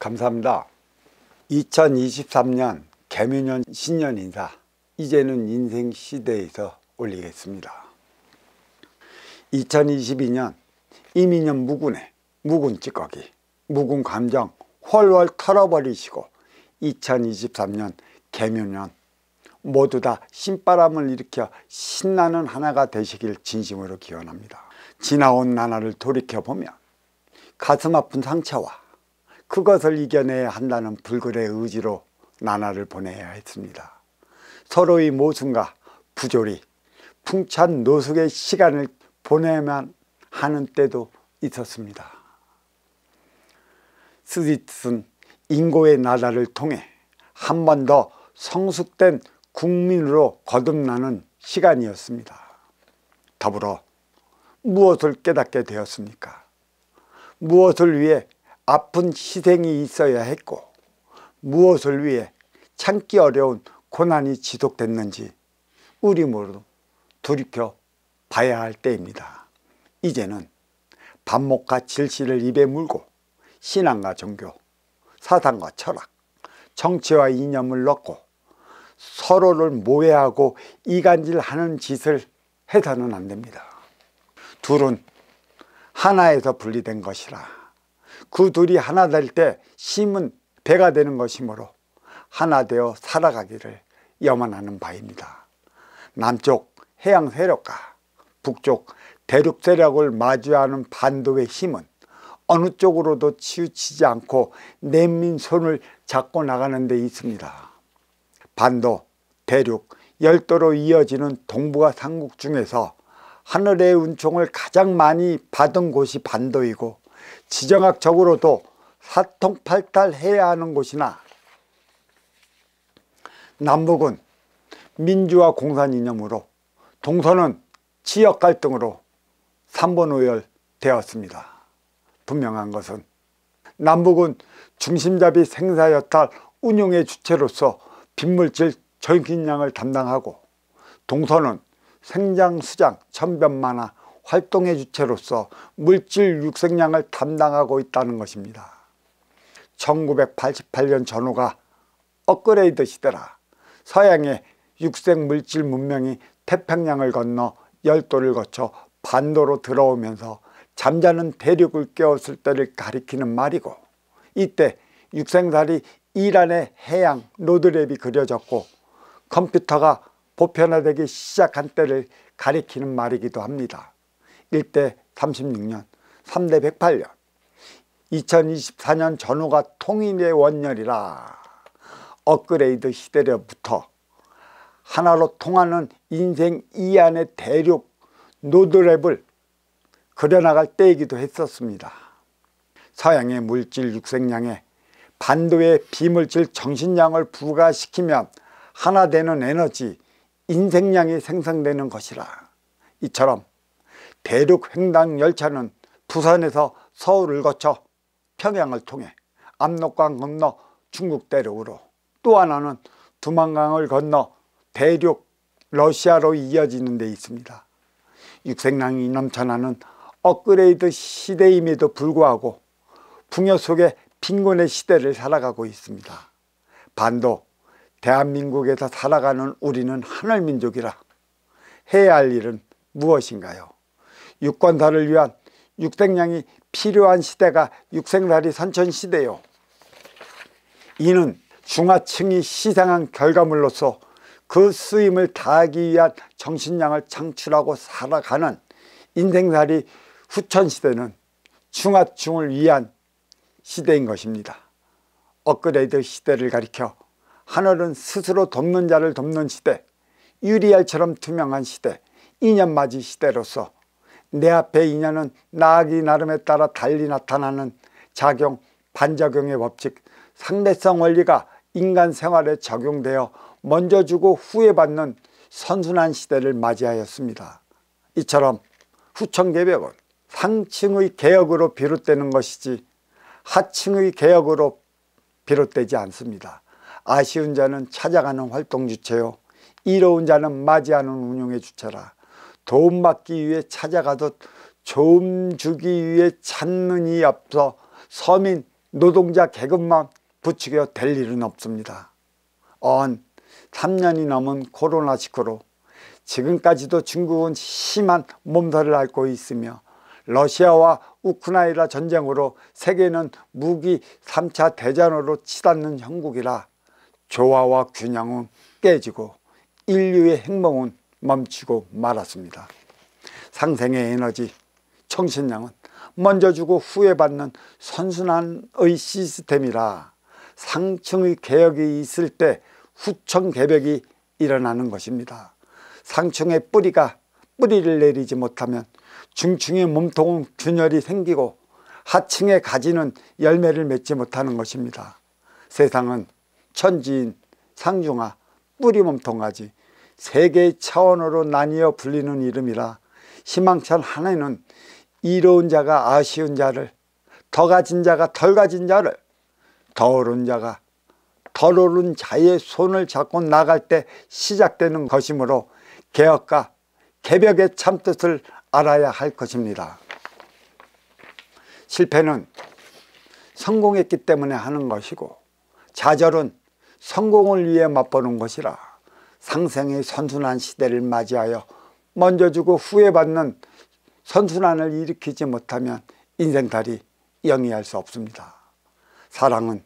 감사합니다. 2023년 개묘년 신년 인사, 이제는 인생 시대에서 올리겠습니다. 2022년 이민년 무군의 무군 찌꺼기, 무군 감정 훨훨 털어버리시고 2023년 개묘년 모두 다 신바람을 일으켜 신나는 하나가 되시길 진심으로 기원합니다. 지나온 나날을 돌이켜보면 가슴 아픈 상처와 그것을 이겨내야 한다는 불굴의 의지로 나날을 보내야 했습니다. 서로의 모순과 부조리, 풍찬 노숙의 시간을 보내야만 하는 때도 있었습니다. 스위스는 인고의 나라를 통해 한 번 더 성숙된 국민으로 거듭나는 시간이었습니다. 더불어 무엇을 깨닫게 되었습니까? 무엇을 위해 아픈 희생이 있어야 했고 무엇을 위해 참기 어려운 고난이 지속됐는지 우리 모두 돌이켜 봐야 할 때입니다. 이제는 반목과 질시를 입에 물고 신앙과 종교, 사상과 철학, 정치와 이념을 넣고 서로를 모해하고 이간질하는 짓을 해서는 안 됩니다. 둘은 하나에서 분리된 것이라 그 둘이 하나 될 때 힘은 배가 되는 것이므로 하나 되어 살아가기를 염원하는 바입니다. 남쪽 해양 세력과 북쪽 대륙 세력을 마주하는 반도의 힘은 어느 쪽으로도 치우치지 않고 내민 손을 잡고 나가는 데 있습니다. 반도, 대륙, 열도로 이어지는 동북아 삼국 중에서 하늘의 은총을 가장 많이 받은 곳이 반도이고 지정학적으로도 사통팔달해야 하는 곳이나 남북은 민주화 공산 이념으로 동서는 지역 갈등으로 삼본오열 되었습니다. 분명한 것은 남북은 중심잡이 생사여탈 운용의 주체로서 빗물질 전긴량을 담당하고 동서는 생장, 수장, 천변만화 활동의 주체로서 물질 육생량을 담당하고 있다는 것입니다. 1988년 전후가 업그레이드 시대라 서양의 육생 물질 문명이 태평양을 건너 열도를 거쳐 반도로 들어오면서 잠자는 대륙을 깨웠을 때를 가리키는 말이고 이때 육생살이 이란의 해양 로드맵이 그려졌고 컴퓨터가 보편화되기 시작한 때를 가리키는 말이기도 합니다. 1대 36년, 3대 108년, 2024년 전후가 통일의 원년이라 업그레이드 시대로부터 하나로 통하는 인생 이안의 대륙 노드랩을 그려나갈 때이기도 했었습니다. 서양의 물질 육생량에 반도의 비물질 정신량을 부과시키면 하나 되는 에너지, 인생량이 생성되는 것이라. 이처럼 대륙 횡단 열차는 부산에서 서울을 거쳐 평양을 통해 압록강 건너 중국 대륙으로 또 하나는 두만강을 건너 대륙 러시아로 이어지는 데 있습니다. 육생량이 넘쳐나는 업그레이드 시대임에도 불구하고 풍요 속에 빈곤의 시대를 살아가고 있습니다. 반도 대한민국에서 살아가는 우리는 하늘민족이라 해야 할 일은 무엇인가요? 유권사를 위한 육생량이 필요한 시대가 육생살이 선천시대요. 이는 중하층이 시장한 결과물로서 그 쓰임을 다하기 위한 정신량을 창출하고 살아가는 인생살이 후천시대는 중하층을 위한 시대인 것입니다. 업그레이드 시대를 가리켜 하늘은 스스로 돕는 자를 돕는 시대, 유리알처럼 투명한 시대, 인연맞이 시대로서 내 앞의 인연은 나아가기 나름에 따라 달리 나타나는 작용, 반작용의 법칙, 상대성 원리가 인간 생활에 적용되어 먼저 주고 후에 받는 선순환 시대를 맞이하였습니다. 이처럼 후천개벽은 상층의 개혁으로 비롯되는 것이지 하층의 개혁으로 비롯되지 않습니다. 아쉬운 자는 찾아가는 활동 주체요, 이로운 자는 맞이하는 운용의 주체라. 도움받기 위해 찾아가듯 도움 주기 위해 찾는 이 앞서 서민 노동자 계급만 부추겨 될 일은 없습니다. 3년이 넘은 코로나19로 지금까지도 중국은 심한 몸살을 앓고 있으며 러시아와 우크라이나 전쟁으로 세계는 무기 3차 대전으로 치닫는 형국이라 조화와 균형은 깨지고 인류의 행복은 멈추고 말았습니다. 상생의 에너지, 청신량은 먼저 주고 후에 받는 선순환의 시스템이라 상층의 개혁이 있을 때 후층 개벽이 일어나는 것입니다. 상층의 뿌리가 뿌리를 내리지 못하면 중층의 몸통은 균열이 생기고 하층의 가지는 열매를 맺지 못하는 것입니다. 세상은 천지인, 상중하, 뿌리 몸통가지 세 개의 차원으로 나뉘어 불리는 이름이라 희망찬 하나는 이로운 자가 아쉬운 자를, 더 가진 자가 덜 가진 자를, 더 오른 자가 덜 오른 자의 손을 잡고 나갈 때 시작되는 것이므로 개혁과 개벽의 참뜻을 알아야 할 것입니다. 실패는 성공했기 때문에 하는 것이고 좌절은 성공을 위해 맛보는 것이라 상생의 선순환 시대를 맞이하여 먼저 주고 후에 받는 선순환을 일으키지 못하면 인생살이 영위할 수 없습니다. 사랑은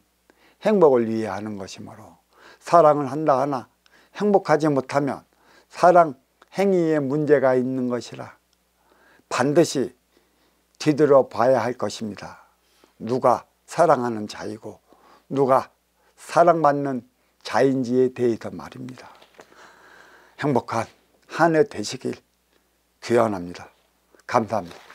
행복을 위해 하는 것이므로 사랑을 한다 하나 행복하지 못하면 사랑 행위에 문제가 있는 것이라 반드시 뒤돌아 봐야 할 것입니다. 누가 사랑하는 자이고 누가 사랑받는 자인지에 대해서 말입니다. 행복한 한 해 되시길 기원합니다. 감사합니다.